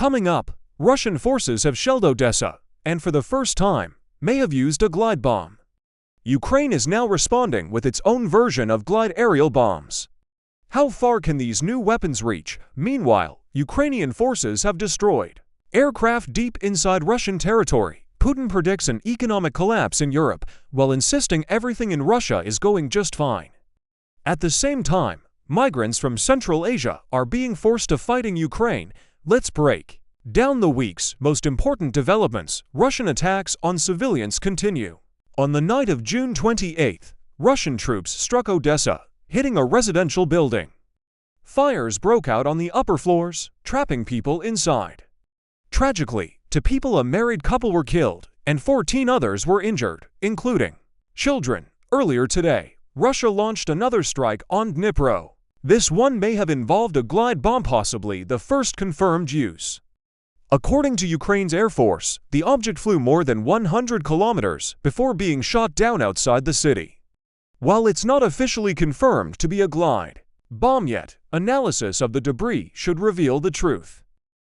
Coming up, Russian forces have shelled Odessa, and for the first time, may have used a glide bomb. Ukraine is now responding with its own version of glide aerial bombs. How far can these new weapons reach? Meanwhile, Ukrainian forces have destroyed aircraft deep inside Russian territory. Putin predicts an economic collapse in Europe, while insisting everything in Russia is going just fine. At the same time, migrants from Central Asia are being forced to fight in Ukraine. Let's break down the week's most important developments. Russian attacks on civilians continue. On the night of June 28, Russian troops struck Odessa, hitting a residential building. Fires broke out on the upper floors, trapping people inside. Tragically, two people, a married couple, were killed, and 14 others were injured, including children. Earlier today, Russia launched another strike on Dnipro. This one may have involved a glide bomb, possibly the first confirmed use. According to Ukraine's Air Force, the object flew more than 100 kilometers before being shot down outside the city. While it's not officially confirmed to be a glide bomb yet, analysis of the debris should reveal the truth.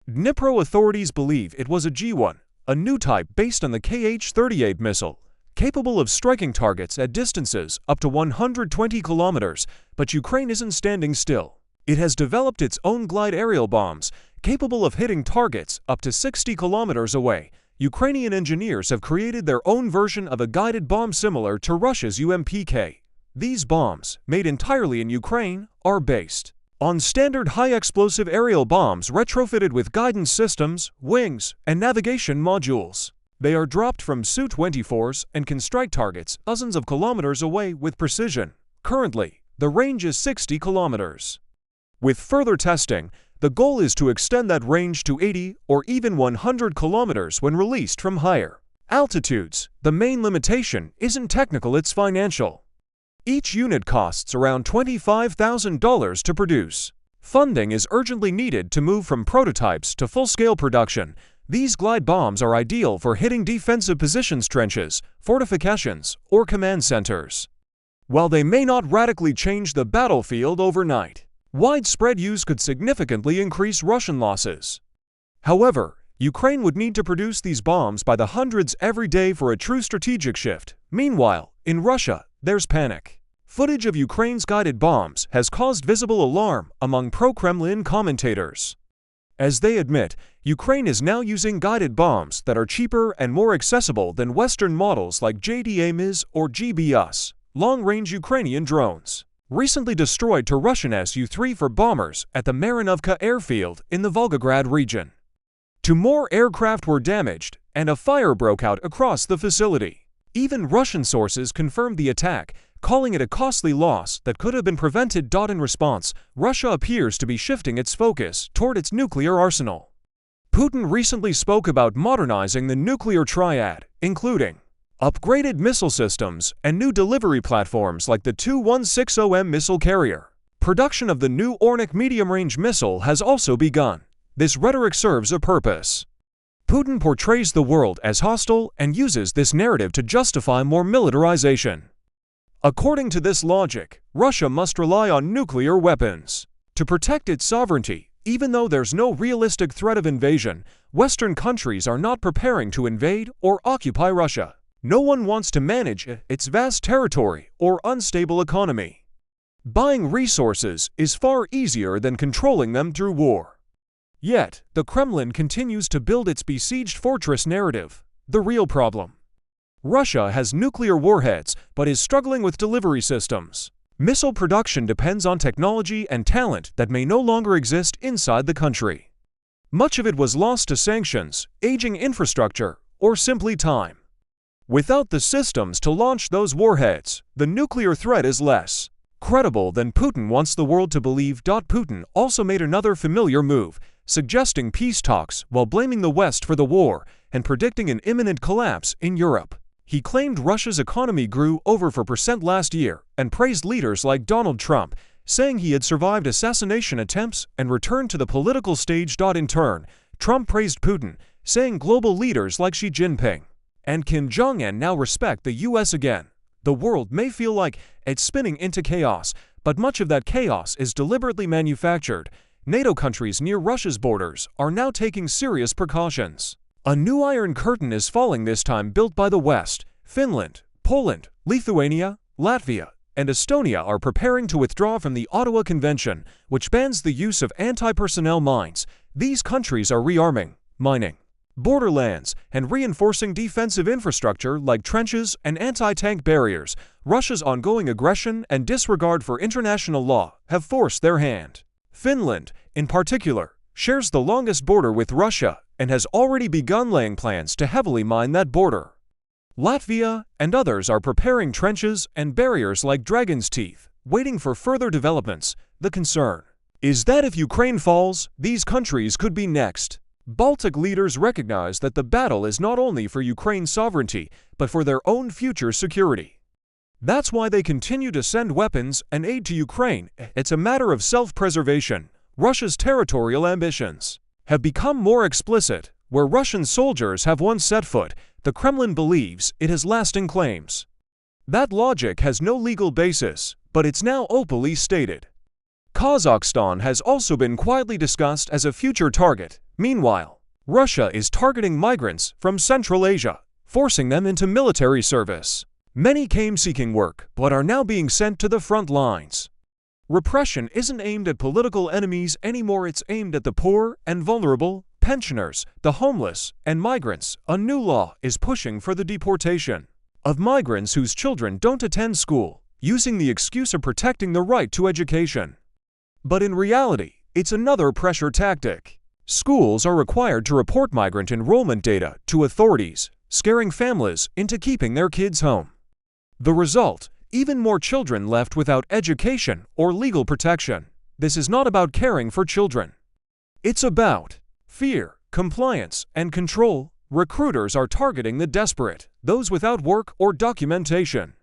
Dnipro authorities believe it was a G1, a new type based on the Kh-38 missile, capable of striking targets at distances up to 120 kilometers, but Ukraine isn't standing still. It has developed its own glide aerial bombs, capable of hitting targets up to 60 kilometers away. Ukrainian engineers have created their own version of a guided bomb similar to Russia's UMPK. These bombs, made entirely in Ukraine, are based on standard high-explosive aerial bombs retrofitted with guidance systems, wings, and navigation modules. They are dropped from Su-24s and can strike targets dozens of kilometers away with precision. Currently, the range is 60 kilometers. With further testing, the goal is to extend that range to 80 or even 100 kilometers when released from higher altitudes. The main limitation isn't technical, it's financial. Each unit costs around $25,000 to produce. Funding is urgently needed to move from prototypes to full-scale production. These glide bombs are ideal for hitting defensive positions, trenches, fortifications, or command centers. While they may not radically change the battlefield overnight, widespread use could significantly increase Russian losses. However, Ukraine would need to produce these bombs by the hundreds every day for a true strategic shift. Meanwhile, in Russia, there's panic. Footage of Ukraine's guided bombs has caused visible alarm among pro-Kremlin commentators. As they admit, Ukraine is now using guided bombs that are cheaper and more accessible than Western models like JDAMIS or GBS, long-range Ukrainian drones, recently destroyed to Russian Su-3 for bombers at the Marinovka airfield in the Volgograd region. Two more aircraft were damaged, and a fire broke out across the facility. Even Russian sources confirmed the attack, calling it a costly loss that could have been prevented. In response, Russia appears to be shifting its focus toward its nuclear arsenal. Putin recently spoke about modernizing the nuclear triad, including upgraded missile systems and new delivery platforms like the Tu-160M missile carrier. Production of the new Ornik medium-range missile has also begun. This rhetoric serves a purpose. Putin portrays the world as hostile and uses this narrative to justify more militarization. According to this logic, Russia must rely on nuclear weapons to protect its sovereignty. Even though there's no realistic threat of invasion, Western countries are not preparing to invade or occupy Russia. No one wants to manage its vast territory or unstable economy. Buying resources is far easier than controlling them through war. Yet, the Kremlin continues to build its besieged fortress narrative. The real problem: Russia has nuclear warheads but is struggling with delivery systems. Missile production depends on technology and talent that may no longer exist inside the country. Much of it was lost to sanctions, aging infrastructure, or simply time. Without the systems to launch those warheads, the nuclear threat is less credible than Putin wants the world to believe. Putin also made another familiar move, suggesting peace talks while blaming the West for the war and predicting an imminent collapse in Europe. He claimed Russia's economy grew over 4% last year and praised leaders like Donald Trump, saying he had survived assassination attempts and returned to the political stage. In turn, Trump praised Putin, saying global leaders like Xi Jinping and Kim Jong-un now respect the US again. The world may feel like it's spinning into chaos, but much of that chaos is deliberately manufactured. NATO countries near Russia's borders are now taking serious precautions. A new Iron Curtain is falling, this time built by the West. Finland, Poland, Lithuania, Latvia, and Estonia are preparing to withdraw from the Ottawa Convention, which bans the use of anti-personnel mines. These countries are rearming, mining borderlands, and reinforcing defensive infrastructure like trenches and anti-tank barriers. Russia's ongoing aggression and disregard for international law have forced their hand. Finland, in particular, shares the longest border with Russia and has already begun laying plans to heavily mine that border. Latvia and others are preparing trenches and barriers like dragon's teeth, waiting for further developments. The concern is that if Ukraine falls, these countries could be next. Baltic leaders recognize that the battle is not only for Ukraine's sovereignty, but for their own future security. That's why they continue to send weapons and aid to Ukraine. It's a matter of self-preservation. Russia's territorial ambitions have become more explicit. Where Russian soldiers have once set foot, the Kremlin believes it has lasting claims. That logic has no legal basis, but it's now openly stated. Kazakhstan has also been quietly discussed as a future target. Meanwhile, Russia is targeting migrants from Central Asia, forcing them into military service. Many came seeking work, but are now being sent to the front lines. Repression isn't aimed at political enemies anymore, it's aimed at the poor and vulnerable, pensioners, the homeless, and migrants. A new law is pushing for the deportation of migrants whose children don't attend school, using the excuse of protecting the right to education. But in reality, it's another pressure tactic. Schools are required to report migrant enrollment data to authorities, scaring families into keeping their kids home. The result? Even more children left without education or legal protection. This is not about caring for children. It's about fear, compliance, and control. Recruiters are targeting the desperate, those without work or documentation.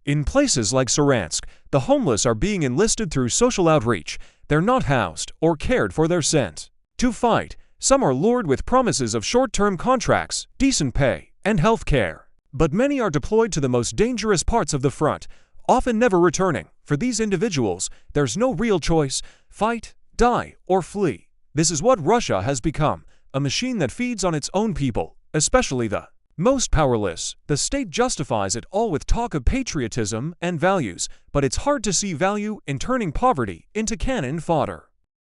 In places like Saransk, the homeless are being enlisted through social outreach. They're not housed or cared for, they're sent to fight. Some are lured with promises of short-term contracts, decent pay, and health care. But many are deployed to the most dangerous parts of the front, often never returning. For these individuals, there's no real choice: fight, die, or flee. This is what Russia has become, a machine that feeds on its own people, especially the most powerless. The state justifies it all with talk of patriotism and values, but it's hard to see value in turning poverty into cannon fodder.